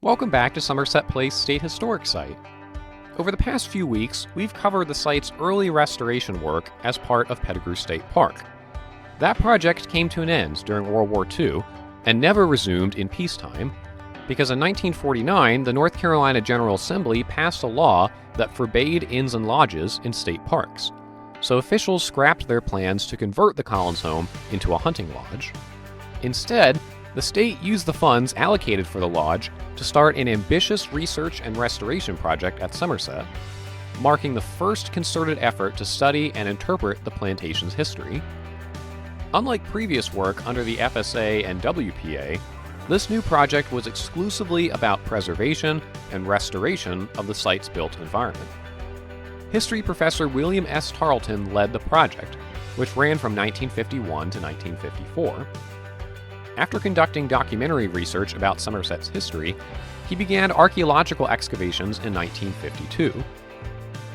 Welcome back to Somerset Place State Historic Site. Over the past few weeks, we've covered the site's early restoration work as part of Pettigrew State Park. That project came to an end during World War II and never resumed in peacetime, because in 1949, the North Carolina General Assembly passed a law that forbade inns and lodges in state parks. So officials scrapped their plans to convert the Collins home into a hunting lodge. Instead, the state used the funds allocated for the lodge to start an ambitious research and restoration project at Somerset, marking the first concerted effort to study and interpret the plantation's history. Unlike previous work under the FSA and WPA, this new project was exclusively about preservation and restoration of the site's built environment. History professor William S. Tarlton led the project, which ran from 1951 to 1954. After conducting documentary research about Somerset's history, he began archaeological excavations in 1952.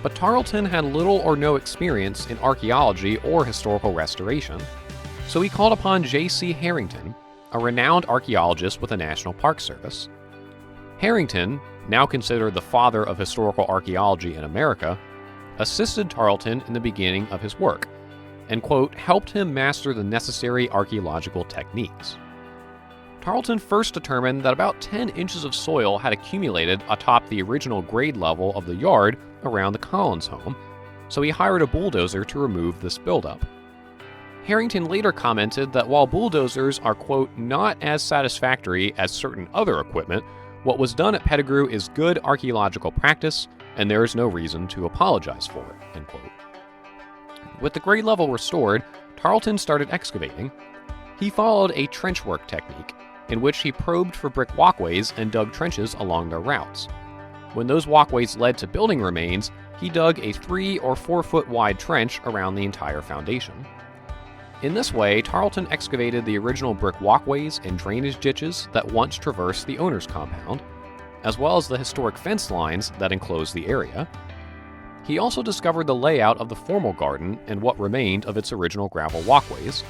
But Tarlton had little or no experience in archaeology or historical restoration, so he called upon J.C. Harrington, a renowned archaeologist with the National Park Service. Harrington, now considered the father of historical archaeology in America, assisted Tarlton in the beginning of his work and, quote, helped him master the necessary archaeological techniques. Tarlton first determined that about 10 inches of soil had accumulated atop the original grade level of the yard around the Collins home, so he hired a bulldozer to remove this buildup. Harrington later commented that while bulldozers are, quote, not as satisfactory as certain other equipment, what was done at Pettigrew is good archaeological practice, and there is no reason to apologize for it, end quote. With the grade level restored, Tarlton started excavating. He followed a trench work technique, in which he probed for brick walkways and dug trenches along their routes. When those walkways led to building remains, he dug a 3 or 4 foot wide trench around the entire foundation. In this way, Tarlton excavated the original brick walkways and drainage ditches that once traversed the owner's compound, as well as the historic fence lines that enclosed the area. He also discovered the layout of the formal garden and what remained of its original gravel walkways,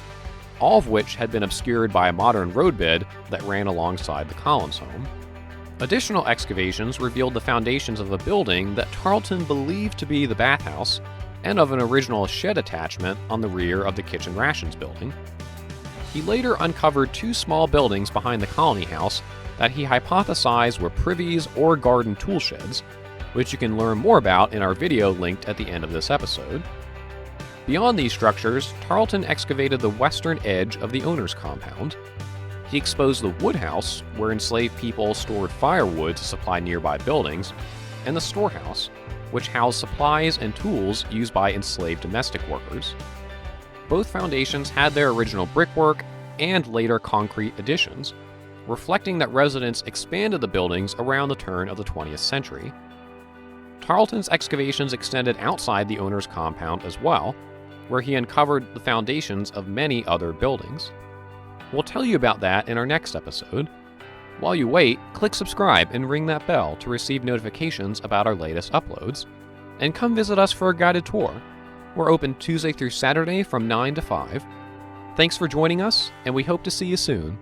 all of which had been obscured by a modern roadbed that ran alongside the Collins home. Additional excavations revealed the foundations of a building that Tarlton believed to be the bathhouse, and of an original shed attachment on the rear of the kitchen rations building. He later uncovered 2 small buildings behind the colony house that he hypothesized were privies or garden tool sheds, which you can learn more about in our video linked at the end of this episode. Beyond these structures, Tarlton excavated the western edge of the owner's compound. He exposed the woodhouse, where enslaved people stored firewood to supply nearby buildings, and the storehouse, which housed supplies and tools used by enslaved domestic workers. Both foundations had their original brickwork and later concrete additions, reflecting that residents expanded the buildings around the turn of the 20th century. Tarlton's excavations extended outside the owner's compound as well, where he uncovered the foundations of many other buildings. We'll tell you about that in our next episode. While you wait, click subscribe and ring that bell to receive notifications about our latest uploads. And come visit us for a guided tour. We're open Tuesday through Saturday from 9 to 5. Thanks for joining us, and we hope to see you soon.